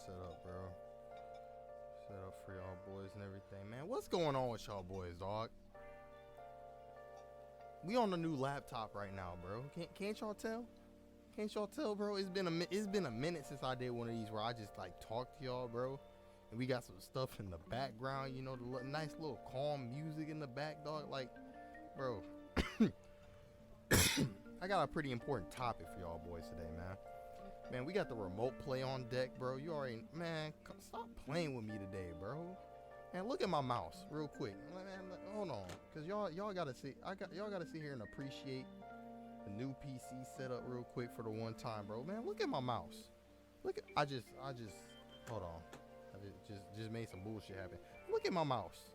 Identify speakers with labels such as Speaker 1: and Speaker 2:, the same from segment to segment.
Speaker 1: set up, bro. Set up for y'all boys and everything, man. What's going on with y'all boys, dog? We on the new laptop right now, bro. Can't y'all tell? Can't y'all tell, bro? It's been a minute since I did one of these where I just like talk to y'all, bro. And we got some stuff in the background, you know, the nice little calm music in the back, dog. Like, bro, I got a pretty important topic for y'all boys today, man. Man, we got the remote play on deck, bro. You already, man, stop playing with me today, bro. Man, look at my mouse real quick. Man, hold on, cause y'all gotta see. Y'all gotta sit here and appreciate the new PC setup real quick for the one time, bro. Man, look at my mouse. Look at I just hold on. I just made some bullshit happen. Look at my mouse.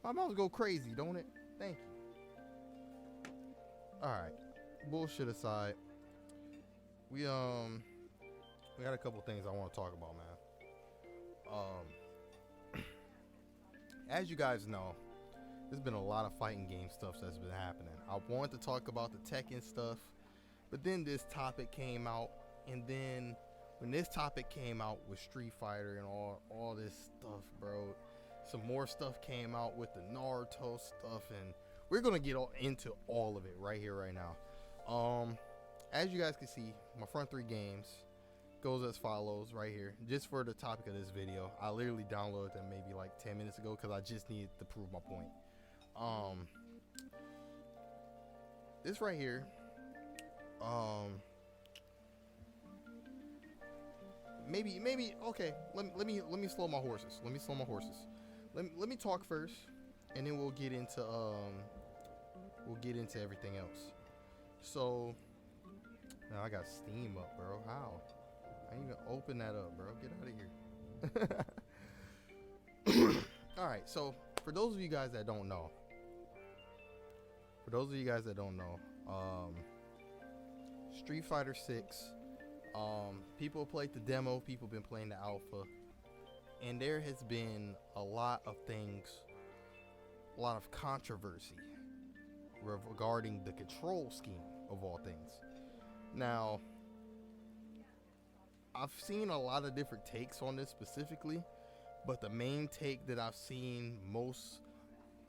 Speaker 1: My mouse go crazy, don't it? Thank you. All right, bullshit aside, we got a couple things I want to talk about, man. As you guys know, there's been a lot of fighting game stuff that's been happening. I wanted to talk about the Tekken stuff, but then this topic came out, and then when this topic came out with Street Fighter and all this stuff, bro, some more stuff came out with the Naruto stuff, and we're gonna get into all of it right here, right now. As you guys can see, my front three games goes as follows right here, just for the topic of this video. I literally downloaded them maybe like 10 minutes ago because I just needed to prove my point. This right here, maybe okay, let me slow my horses. Let me talk first, and then we'll get into everything else. So now I got Steam up, bro. How? I didn't even open that up, bro. Get out of here. All right, so for those of you guys that don't know, Street Fighter 6, people played the demo, people been playing the alpha, and there has been a lot of things, a lot of controversy regarding the control scheme of all things. Now, I've seen a lot of different takes on this specifically, but the main take that I've seen most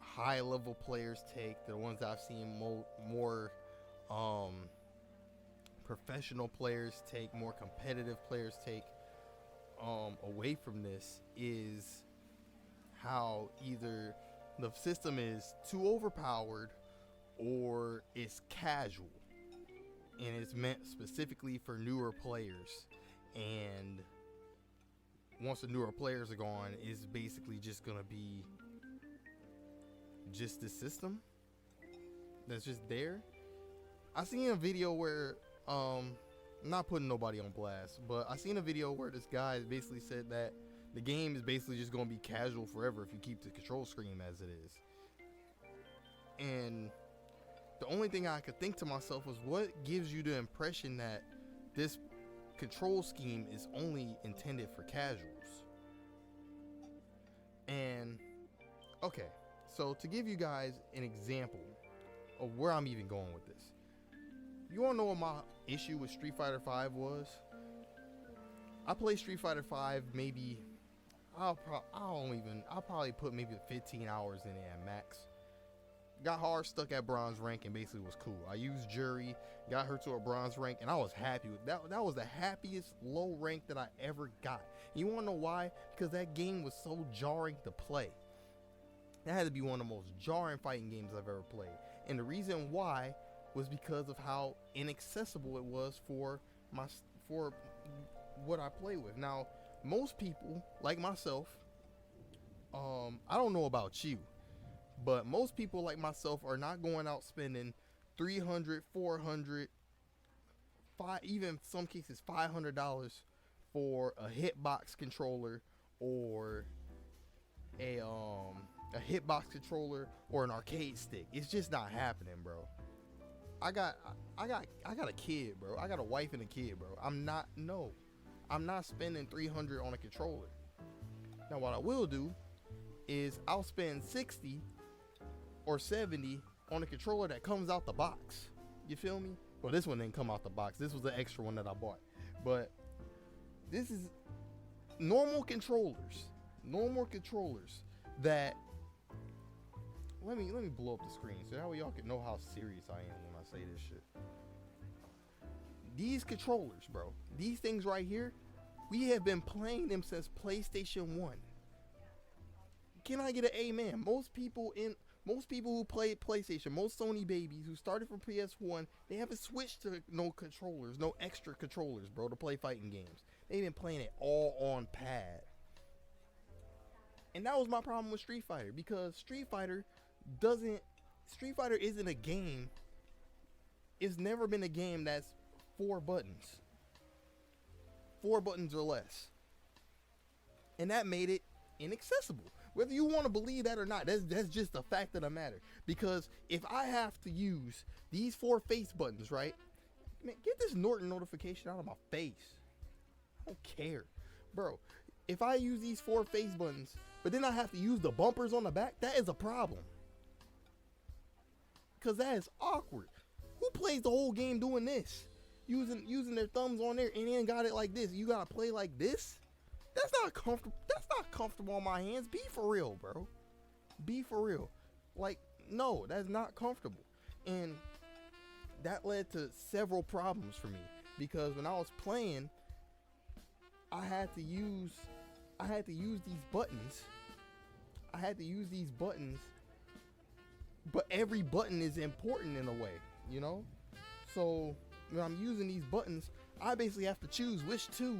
Speaker 1: high level players take, the ones that I've seen more professional players take, more competitive players take away from this, is how either the system is too overpowered or it's casual and it's meant specifically for newer players. And once the newer players are gone, it's basically just gonna be just the system that's just there. I seen a video where I'm not putting nobody on blast, but I seen a video where this guy basically said that the game is basically just gonna be casual forever if you keep the control scheme as it is. And the only thing I could think to myself was, what gives you the impression that this control scheme is only intended for casuals? And okay, so to give you guys an example of where I'm even going with this, you wanna know what my issue with Street Fighter 5 was? I played Street Fighter 5 maybe, I'll probably put maybe 15 hours in it at max. Got hard stuck at bronze rank and basically was cool. I used jury, got her to a bronze rank, and I was happy with that. That was the happiest low rank that I ever got. And you wanna know why? Because that game was so jarring to play. That had to be one of the most jarring fighting games I've ever played. And the reason why was because of how inaccessible it was for what I play with. Now, most people like myself, I don't know about you, but most people like myself are not going out spending $300, $400, even some cases $500 for a hitbox controller or a hitbox controller or an arcade stick. It's just not happening, bro. I got a kid, bro. I got a wife and a kid, bro. I'm not spending $300 on a controller. Now, what I will do is I'll spend $60 or $70 on a controller that comes out the box. You feel me? Well, this one didn't come out the box. This was the extra one that I bought. But this is normal controllers that let me blow up the screen so that way y'all can know how serious I am when I say this shit. These controllers, bro, these things right here, we have been playing them since PlayStation 1. Can I get an amen? Most people who play PlayStation, most Sony babies who started from PS1, they haven't switched to no controllers, no extra controllers, bro, to play fighting games. They've been playing it all on pad. And that was my problem with Street Fighter, because Street Fighter isn't a game. It's never been a game that's 4 buttons. 4 buttons or less. And that made it inaccessible. Whether you want to believe that or not, that's just a fact of the matter. Because if I have to use these 4 face buttons, right? Man, get this Norton notification out of my face. I don't care. Bro, if I use these 4 face buttons, but then I have to use the bumpers on the back, that is a problem. Because that is awkward. Who plays the whole game doing this? Using their thumbs on there and then got it like this. You gotta play like this? That's not comfortable. That's not comfortable on my hands. Be for real, bro. Be for real. Like, no, that's not comfortable. And that led to several problems for me, because when I was playing, I had to use these buttons. But every button is important in a way, you know? So when I'm using these buttons, I basically have to choose which 2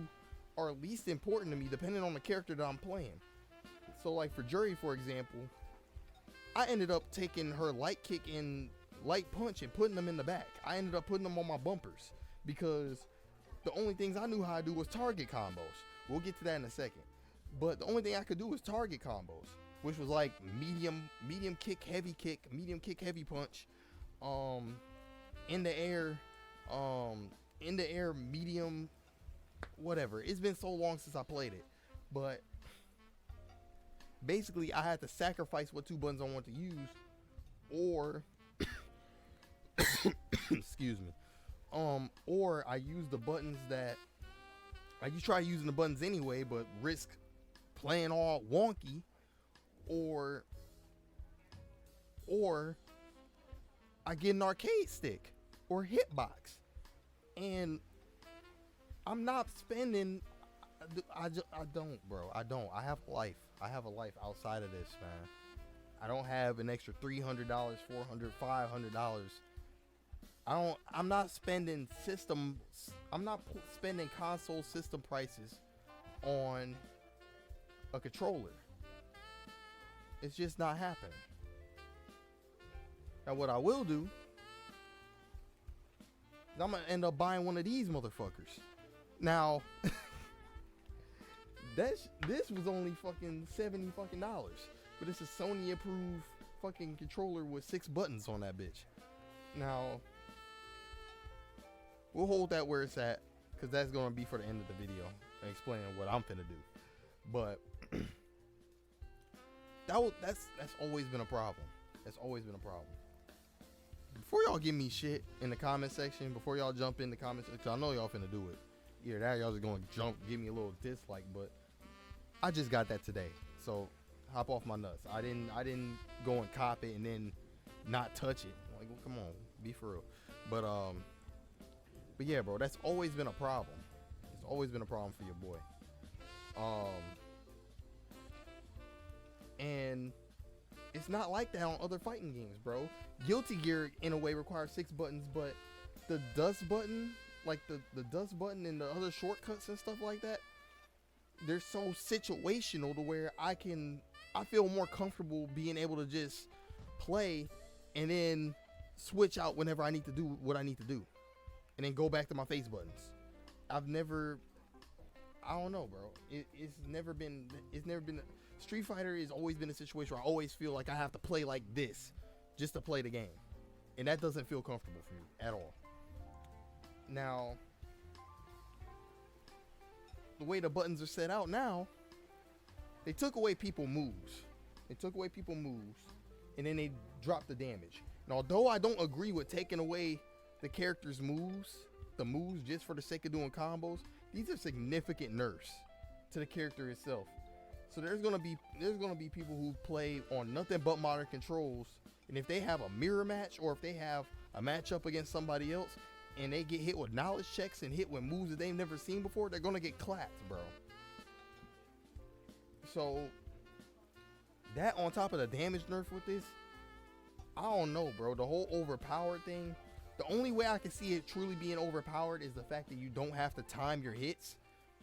Speaker 1: are least important to me depending on the character that I'm playing. So like for Jury, for example, I ended up taking her light kick and light punch and putting them in the back. I ended up putting them on my bumpers because the only things I knew how to do was target combos. We'll get to that in a second. But the only thing I could do was target combos, which was like medium kick, heavy punch, in the air, medium, whatever. It's been so long since I played it, but basically I had to sacrifice what 2 buttons I want to use, or excuse me, or I use the buttons that you try using the buttons anyway, but risk playing all wonky, or I get an arcade stick or hitbox, and I'm not spending. I don't, bro. I don't. I have a life. I have a life outside of this, man. I don't have an extra $300, $400, $500. I'm not spending spending console system prices on a controller. It's just not happening. Now what I will do is I'm gonna end up buying one of these motherfuckers. Now this was only fucking $70 fucking dollars, but it's a Sony approved fucking controller with 6 buttons on that bitch. Now we'll hold that where it's at, because that's gonna be for the end of the video and explaining what I'm finna do. But that's always been a problem. That's always been a problem. Before y'all give me shit in the comment section, before y'all jump in the comments, because I know y'all finna do it. Either that, y'all just gonna give me a little dislike, but I just got that today, so hop off my nuts. I didn't go and cop it and then not touch it. Like, well, come on, be for real. But yeah, bro, that's always been a problem. It's always been a problem for your boy. And it's not like that on other fighting games, bro. Guilty Gear in a way requires 6 buttons, but the dust button, like the dust button and the other shortcuts and stuff like that, they're so situational to where I feel more comfortable being able to just play and then switch out whenever I need to do what I need to do, and then go back to my face buttons. I don't know, bro. It's never been Street Fighter has always been a situation where I always feel like I have to play like this just to play the game, and that doesn't feel comfortable for me at all. Now, the way the buttons are set out now, they took away people moves. And then they dropped the damage. And although I don't agree with taking away the character's moves, the moves just for the sake of doing combos, these are significant nerfs. to the character itself. So there's gonna be people who play on nothing but modern controls, and if they have a mirror match or if they have a matchup against somebody else and they get hit with knowledge checks and hit with moves that they've never seen before, they're gonna get clapped, bro. So that on top of the damage nerf with this, I don't know, bro. The whole overpowered thing, the only way I can see it truly being overpowered is the fact that you don't have to time your hits,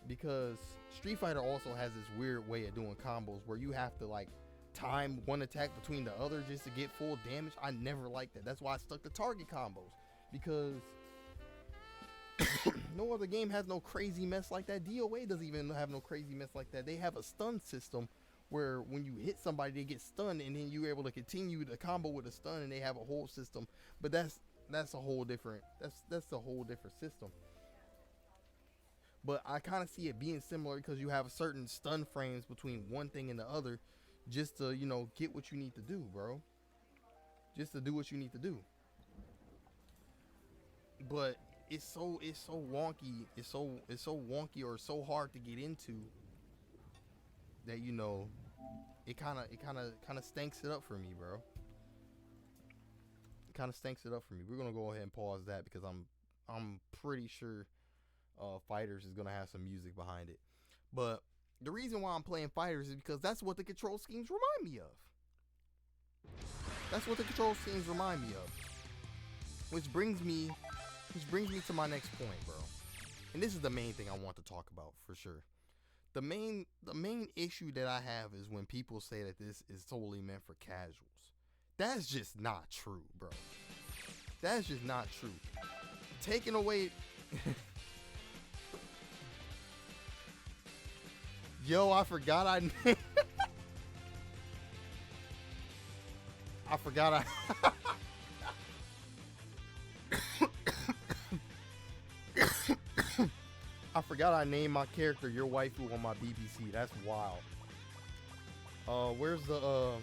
Speaker 1: because Street Fighter also has this weird way of doing combos where you have to like time one attack between the other just to get full damage. I never liked that. That's why I stuck to target combos, because no other game has no crazy mess like that. DOA doesn't even have no crazy mess like that. They have a stun system where when you hit somebody, they get stunned, and then you're able to continue the combo with a stun, and they have a whole system. But that's a whole different system. But I kind of see it being similar because you have certain stun frames between one thing and the other, just to, you know, get what you need to do, bro. Just to do what you need to do. But it's so wonky. It's so wonky or so hard to get into that, you know, it kind of stinks it up for me, bro. It kind of stinks it up for me. We're gonna go ahead and pause that because I'm pretty sure Fighters is gonna have some music behind it. But the reason why I'm playing Fighters is because that's what the control schemes remind me of. That's what the control schemes remind me of. Which brings me to my next point, bro. And this is the main thing I want to talk about for sure. The main issue that I have is when people say that this is solely meant for casuals. That's just not true, bro. That's just not true. Taking away Yo, I forgot I I forgot I named my character Your Waifu on my BBC. That's wild. Where's the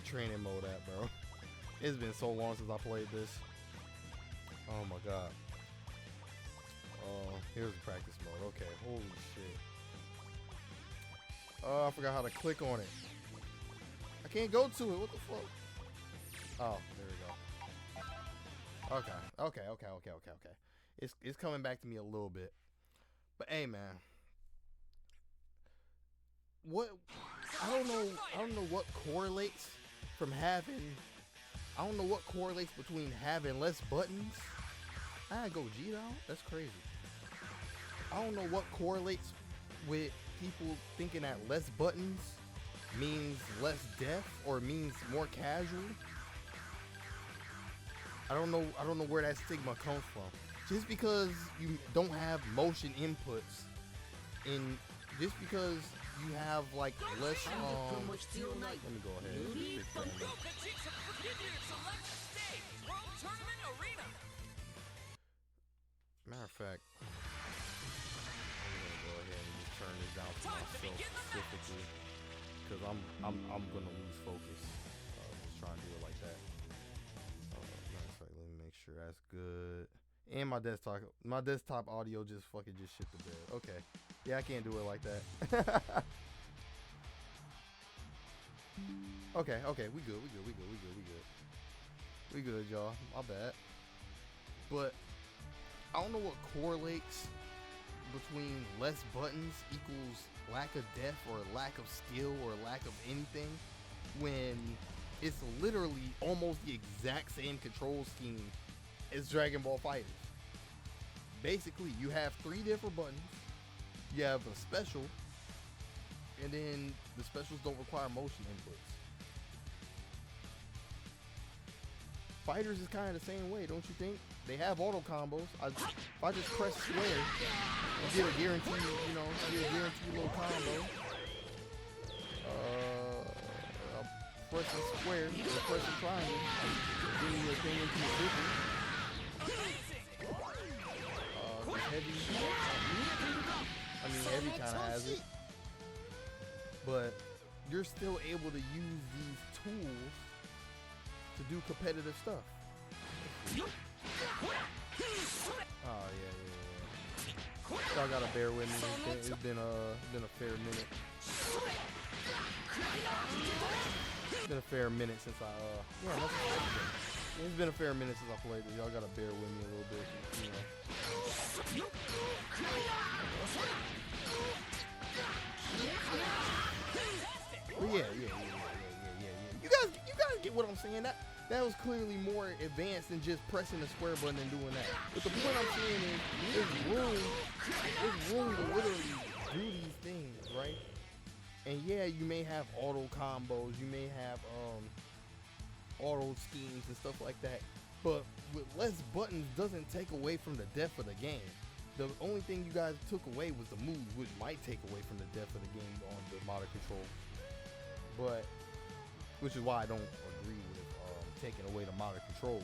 Speaker 1: training mode at, bro? It's been so long since I played this. Oh my god. Here's the practice mode. Okay, holy shit. Oh, I forgot how to click on it. I can't go to it. What the fuck? Oh, there we go. Okay. It's coming back to me a little bit. But hey, man. I don't know what correlates between having less buttons. I go G down. That's crazy. I don't know what correlates with people thinking that less buttons means less death or means more casual. I don't know where that stigma comes from. Just because you don't have motion inputs, and just because you have like less let me go ahead and fix that. Matter of fact, I'm gonna go ahead and just turn this down for myself specifically, because I'm gonna lose focus. Just trying to do it like that. Matter of fact, let me make sure that's good. And my desktop audio just shit the bed. Okay. Yeah, I can't do it like that. Okay, we good, y'all. My bad. But I don't know what correlates between less buttons equals lack of depth or lack of skill or lack of anything, when it's literally almost the exact same control scheme as Dragon Ball FighterZ. Basically, you have 3 different buttons. You have a special, and then the specials don't require motion inputs. Fighters is kind of the same way, don't you think? They have auto combos. If I just press square and get a guaranteed, little combo. Pressing square or pressing triangle, getting your thing into a different. Heavy kind of has it, but you're still able to use these tools to do competitive stuff. Oh yeah. Y'all gotta bear with me. It's been a fair minute. It's been a fair minute since I it's been a fair minute since I played this. Y'all gotta bear with me a little bit, you know. But yeah. You guys get what I'm saying. That was clearly more advanced than just pressing the square button and doing that. But the point I'm saying is, there's room to literally do these things, right? And yeah, you may have auto combos, you may have auto schemes and stuff like that. But with less buttons doesn't take away from the depth of the game. The only thing you guys took away was the moves, which might take away from the depth of the game on the modern control. But which is why I don't agree with taking away the modern controls.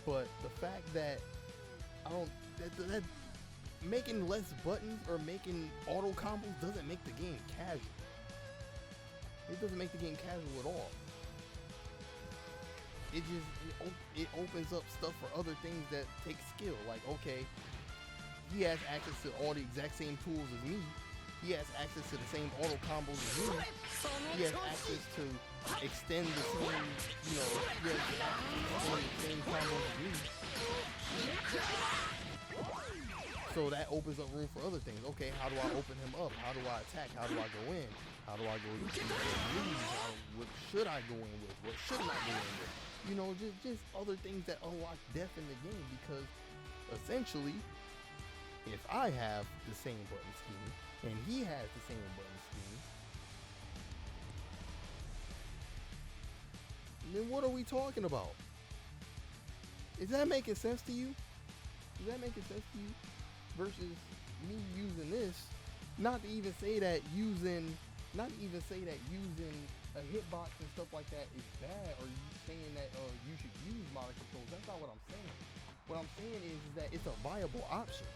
Speaker 1: But the fact that that making less buttons or making auto combos doesn't make the game casual. It doesn't make the game casual at all. It opens up stuff for other things that take skill. Like, okay, he has access to all the exact same tools as me. He has access to the same auto combos as me. He has access to extend the same, he has access to the same combos as me. So that opens up room for other things. Okay, how do I open him up? How do I attack? How do I go in? How do I go to what should I go in with? What shouldn't I go in with? You know, just other things that unlock depth in the game, because essentially, if I have the same button scheme and he has the same button scheme, then what are we talking about? Is that making sense to you? Is that making sense to you? Versus me using this, not to even say that using a hitbox and stuff like that is bad, or you saying that you should use modern controls. That's not what I'm saying. What I'm saying is that it's a viable option.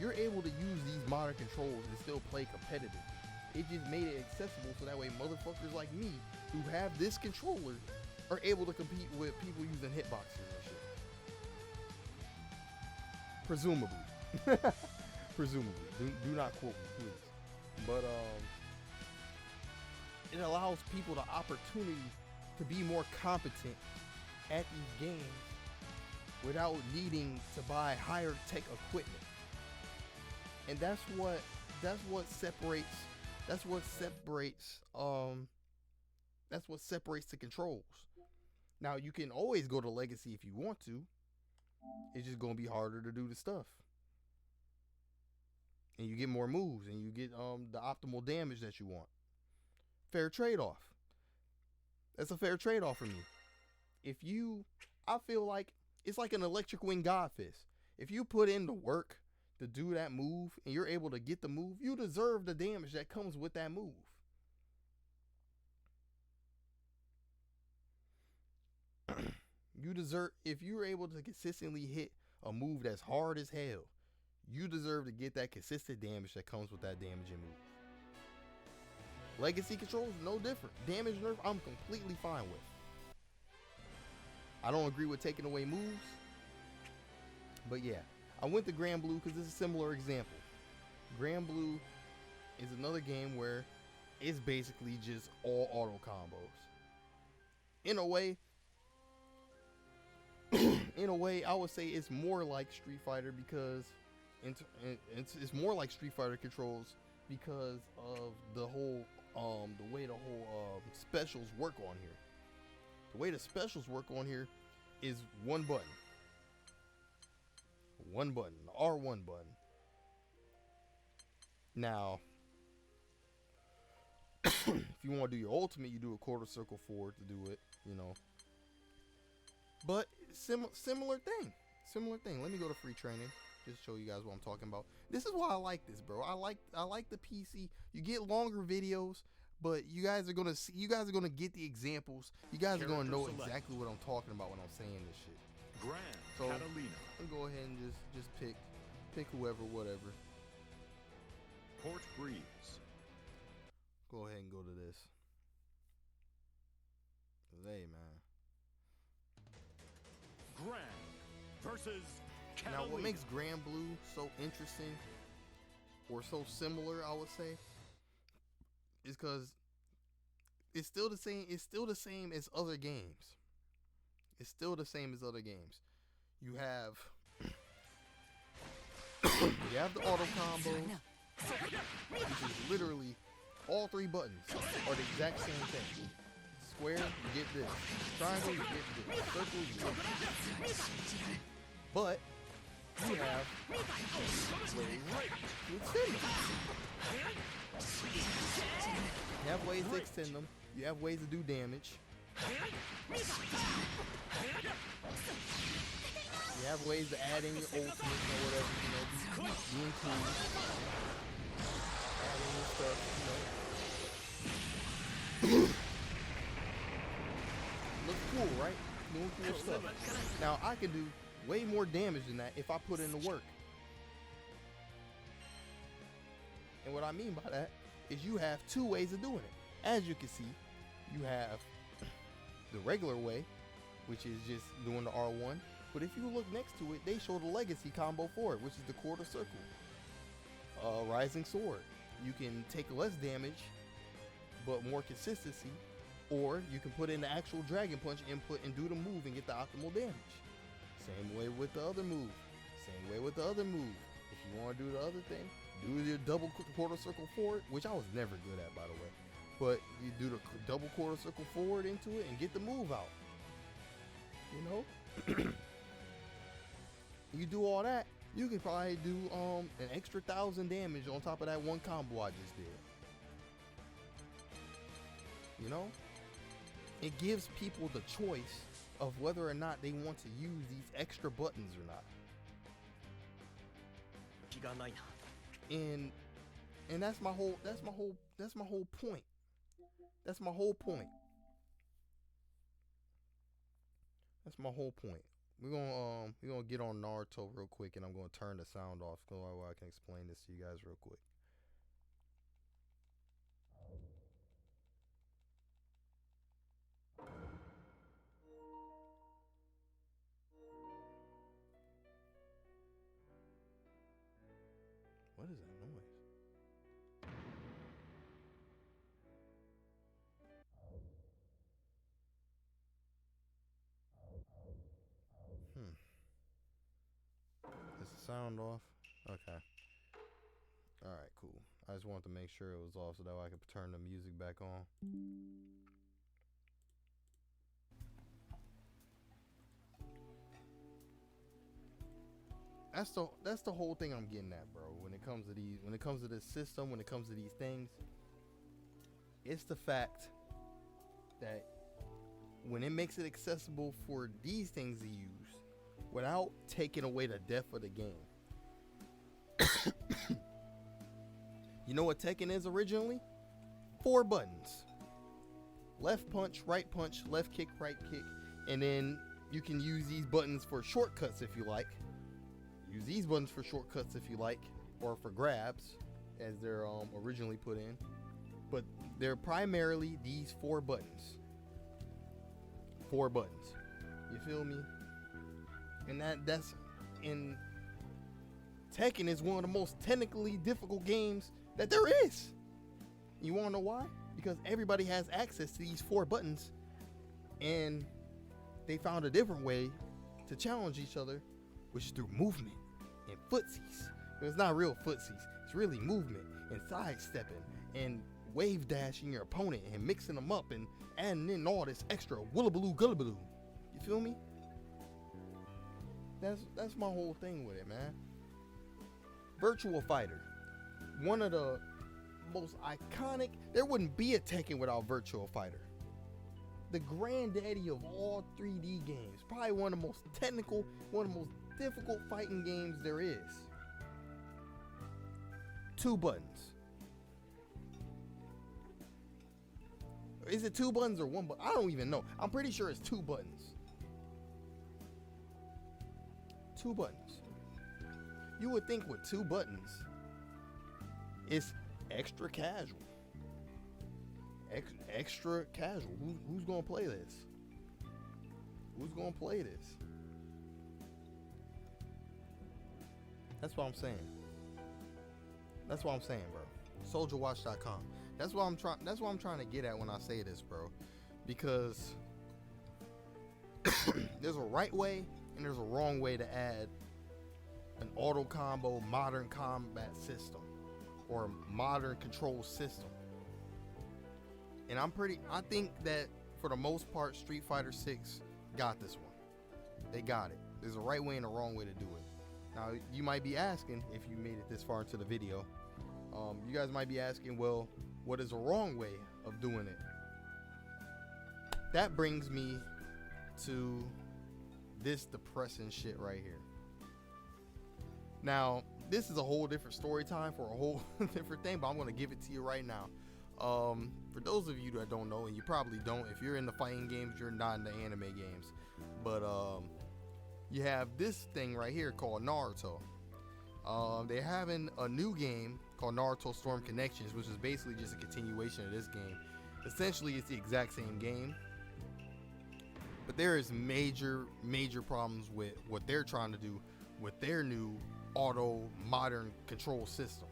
Speaker 1: You're able to use these modern controls and still play competitive. It just made it accessible so that way motherfuckers like me who have this controller are able to compete with people using hitboxes and shit. Presumably. Presumably. Do not quote me, please. But it allows people the opportunity to be more competent at these games without needing to buy higher tech equipment. And that's what separates the controls. Now you can always go to Legacy if you want to. It's just gonna be harder to do the stuff. And you get more moves and you get the optimal damage that you want. Fair trade-off. That's a fair trade-off for me. I feel like it's like an electric wing god fist. If you put in the work to do that move and you're able to get the move, you deserve the damage that comes with that move. If you're able to consistently hit a move that's hard as hell, you deserve to get that consistent damage that comes with that damaging move. Legacy controls, no different. Damage nerf, I'm completely fine with. I don't agree with taking away moves, but yeah. I went to Grand Blue because it's a similar example. Grand Blue is another game where it's basically just all auto combos. In a way, I would say it's more like Street Fighter because it's more like Street Fighter controls because of the whole the way the whole specials work on here. The way the specials work on here is one button. One button, the R1 button. Now, if you want to do your ultimate, you do a quarter circle forward to do it, you know. But similar thing. Let me go to free training. Just show you guys what I'm talking about. This is why I like this, bro. I like the PC. You get longer videos, but you guys are gonna get the examples. You guys are gonna know exactly what I'm talking about when I'm saying this shit. So I'll go ahead and just pick whoever, whatever.
Speaker 2: Port Breeze.
Speaker 1: Go ahead and go to this. Hey, man.
Speaker 2: Grand versus
Speaker 1: Now, what makes Grand Blue so interesting, or so similar, I would say, is because it's still the same. It's still the same as other games. It's still the same as other games. You have you have the auto combos, which is literally all three buttons are the exact same thing. Square, you get this. Triangle, you get this. Circle, you get this. But you have ways to extend them. You have ways to extend them. You have ways to do damage. You have ways to add in your ultimates or whatever, be included. Add in your stuff, Looks cool, right? Doing cool stuff. Now, I can do way more damage than that if I put in the work. And what I mean by that is you have two ways of doing it. As you can see, you have the regular way, which is just doing the R1. But if you look next to it, they show the legacy combo for it, which is the quarter circle. Rising sword. You can take less damage, but more consistency. Or you can put in the actual dragon punch input and do the move and get the optimal damage. Same way with the other move. Same way with the other move. If you want to do the other thing, do your double quarter circle forward, which I was never good at, by the way. But you do the double quarter circle forward into it and get the move out. You know? You do all that, you can probably do an extra 1,000 damage on top of that one combo I just did. You know? It gives people the choice of whether or not they want to use these extra buttons or not. And that's my whole point. That's my whole point. We're gonna get on Naruto real quick, and I'm gonna turn the sound off so I can explain this to you guys real quick. What is that noise? Is the sound off? Okay. Alright, cool. I just wanted to make sure it was off so that way I could turn the music back on. That's the whole thing I'm getting at, bro. When it comes to this system, when it comes to these things, it's the fact that when it makes it accessible for these things to use without taking away the depth of the game. You know what Tekken is originally? 4 buttons. Left punch, right punch, left kick, right kick, and then you can use these buttons for shortcuts if you like. Use these buttons for shortcuts if you like, or for grabs, as they're originally put in. But they're primarily these 4 buttons. 4 buttons. You feel me? And that's in Tekken is one of the most technically difficult games that there is. You wanna know why? Because everybody has access to these 4 buttons, and they found a different way to challenge each other, which is through movement and footsies. It's not real footsies. It's really movement and sidestepping and wave dashing your opponent and mixing them up and adding in all this extra woollabaloo gullabaloo. You feel me? That's my whole thing with it, man. Virtual Fighter. One of the most iconic. There wouldn't be a Tekken without Virtual Fighter. The granddaddy of all 3D games. Probably one of the most technical, one of the most difficult fighting games there is. 2 buttons. Is it 2 buttons or 1 button? I don't even know. I'm pretty sure it's 2 buttons. 2 buttons. You would think with 2 buttons, it's extra casual. Extra casual. Who's gonna play this? Who's gonna play this? That's what I'm saying. That's what I'm saying, bro. SoldierWatch.com. That's what I'm trying to get at when I say this, bro. Because there's a right way and there's a wrong way to add an auto combo modern combat system or modern control system. And I think that for the most part, Street Fighter 6 got this one. They got it. There's a right way and a wrong way to do it. Now, you might be asking, if you made it this far into the video, you guys might be asking, well, what is a wrong way of doing it? That brings me to this depressing shit right here. Now, this is a whole different story time for a whole different thing, but I'm going to give it to you right now. For those of you that don't know, and you probably don't, if you're in the fighting games, you're not in the anime games. But you have this thing right here called Naruto. They're having a new game called Naruto Storm Connections, which is basically just a continuation of this game. Essentially, it's the exact same game, but there is major problems with what they're trying to do with their new auto modern control system.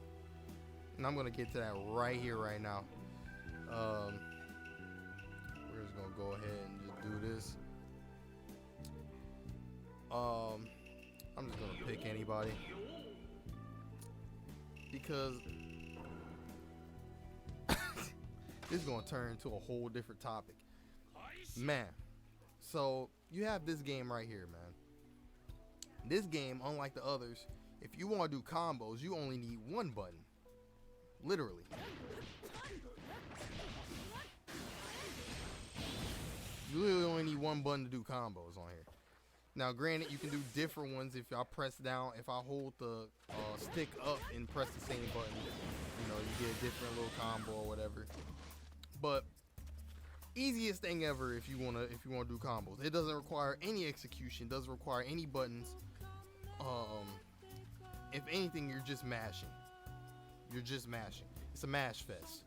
Speaker 1: And I'm gonna get to that right here, right now. We're just gonna go ahead and just do this. I'm just gonna pick anybody because this is gonna turn into a whole different topic, man. So you have this game right here, man. This game, unlike the others, if you want to do combos, you only need one button. Literally. You literally only need one button to do combos on here. Now, granted, you can do different ones if I press down. If I hold the stick up and press the same button, you know, you get a different little combo or whatever. But easiest thing ever if you wanna do combos. It doesn't require any execution. Doesn't require any buttons. If anything, you're just mashing. You're just mashing. It's a mash fest.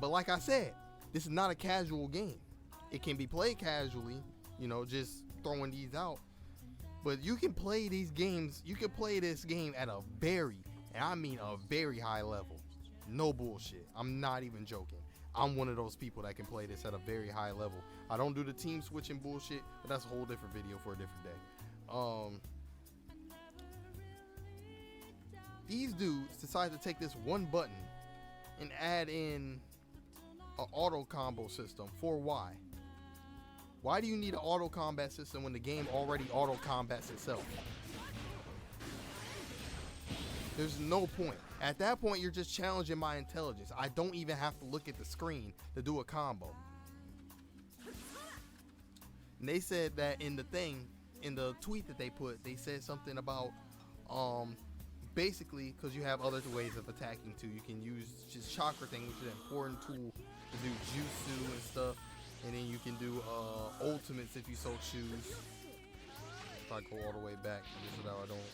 Speaker 1: But like I said, this is not a casual game. It can be played casually, you know, just throwing these out. But you can play these games. You can play this game at a very, and I mean a very high level. No bullshit. I'm not even joking. I'm one of those people that can play this at a very high level. I don't do the team switching bullshit, but that's a whole different video for a different day. These dudes decide to take this one button and add in an auto combo system. For why? Why do you need an auto combat system when the game already auto combats itself? There's no point. At that point, you're just challenging my intelligence. I don't even have to look at the screen to do a combo. And they said that in the tweet that they put, they said something about basically, because you have other ways of attacking too. You can use just chakra thing, which is an important tool to do jutsu and stuff. And then you can do ultimates if you so choose. If I go all the way back, just so that I don't,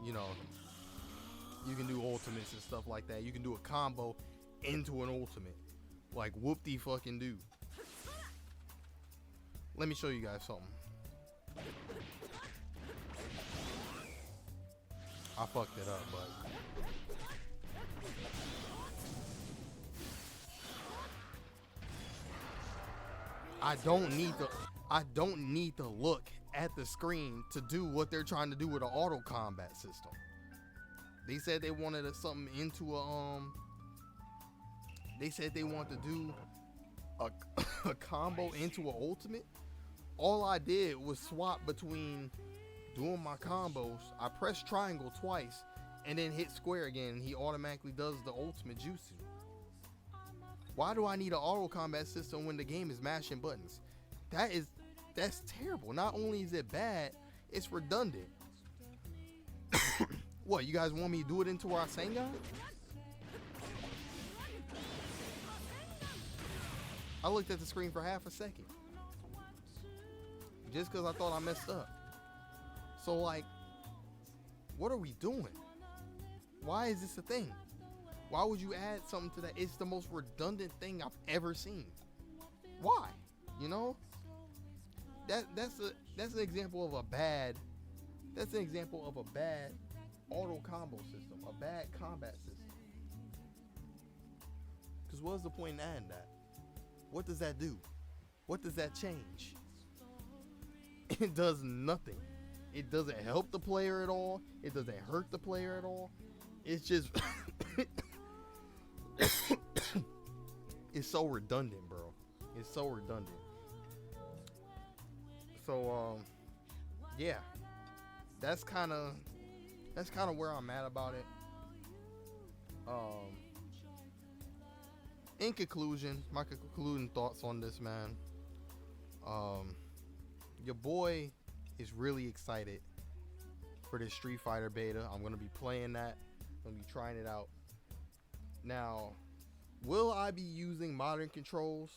Speaker 1: you know, you can do ultimates and stuff like that. You can do a combo into an ultimate, like whoop-de-fucking do. Let me show you guys something. I fucked it up, but I don't need to look at the screen to do what they're trying to do with an auto combat system. They said they wanted something into a they said they want to do a combo into an ultimate. All I did was swap between doing my combos. I pressed triangle twice and then hit square again, and he automatically does the ultimate jutsu. Why do I need an auto combat system when the game is mashing buttons? That's terrible. Not only is it bad, it's redundant. What, you guys want me to do it into Rasengan? I looked at the screen for half a second just because I thought I messed up. So, like, what are we doing? Why is this a thing? Why would you add something to that? It's the most redundant thing I've ever seen. Why? You know? that's an example of a bad. That's an example of a bad auto combo system, a bad combat system. Because what's the point in adding that? What does that do? What does that change? It does nothing. It doesn't help the player at all. It doesn't hurt the player at all. It's just it's so redundant, bro. It's so redundant. So yeah. That's kind of where I'm at about it. In conclusion, my concluding thoughts on this, man. Your boy is really excited for this Street Fighter beta. I'm gonna be playing that. I'm gonna be trying it out. Now, will I be using modern controls?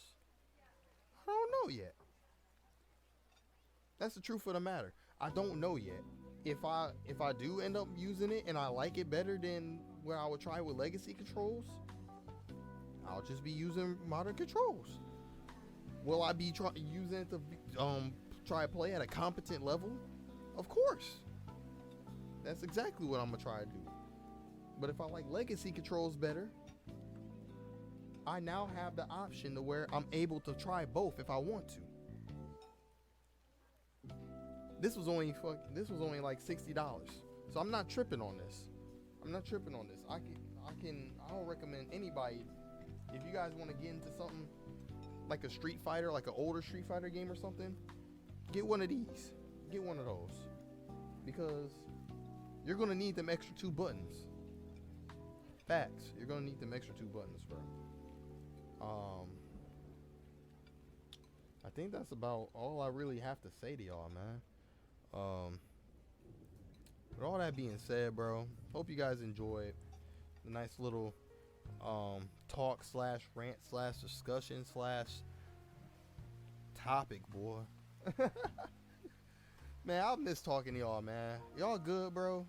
Speaker 1: I don't know yet. That's the truth of the matter. I don't know yet. If I do end up using it and I like it better than what I would try with legacy controls, I'll just be using modern controls. Will I be using it to try to play at a competent level? Of course. That's exactly what I'm gonna try to do. But if I like legacy controls better, I now have the option to where I'm able to try both if I want to. This was only like $60, so I'm not tripping on this. I don't recommend anybody, if you guys want to get into something like a Street Fighter, like an older Street Fighter game or something, get one of these. Get one of those, because you're gonna need them extra 2 buttons. Facts. You're gonna need them extra 2 buttons, bro. I think that's about all I really have to say to y'all, man. With all that being said, bro, hope you guys enjoyed the nice little talk slash rant slash discussion slash topic, boy. Man, I miss talking to y'all, man. Y'all good, bro?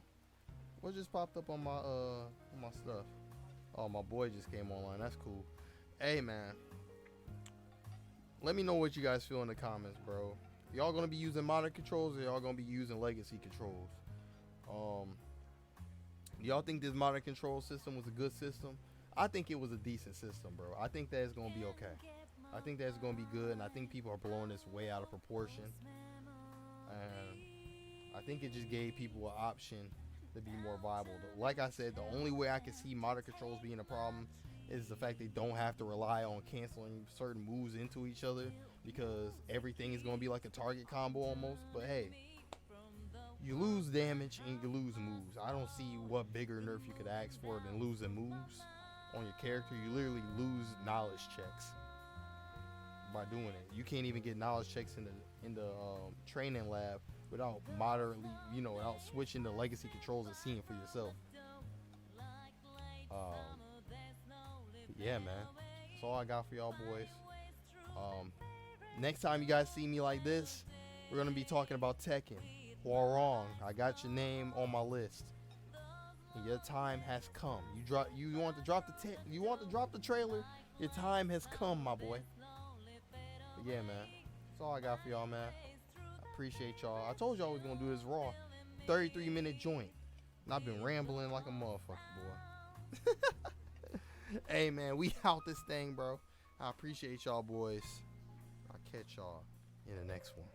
Speaker 1: What just popped up on my stuff? Oh, my boy just came online. That's cool. Hey, man, let me know what you guys feel in the comments, bro. Y'all gonna be using modern controls, or y'all gonna be using legacy controls? Y'all think this modern control system was a good system? I think it was a decent system, bro. I think that it's gonna be okay. I think that's gonna be good, and I think people are blowing this way out of proportion. And I think it just gave people an option to be more viable. Like I said, the only way I can see modern controls being a problem is the fact they don't have to rely on canceling certain moves into each other, because everything is going to be like a target combo almost. But hey, you lose damage and you lose moves. I don't see what bigger nerf you could ask for than losing moves on your character. You literally lose knowledge checks by doing it. You can't even get knowledge checks in the training lab without moderately, without switching the legacy controls and seeing for yourself. Yeah, man, that's all I got for y'all boys. Next time you guys see me like this, we're gonna be talking about Tekken. Hwarong, I got your name on my list. And your time has come. You want to drop the trailer? Your time has come, my boy. But yeah, man, that's all I got for y'all, man. I appreciate y'all. I told y'all I was gonna do this raw, 33-minute joint, and I've been rambling like a motherfucker, boy. Hey, man, we out this thing, bro. I appreciate y'all, boys. I'll catch y'all in the next one.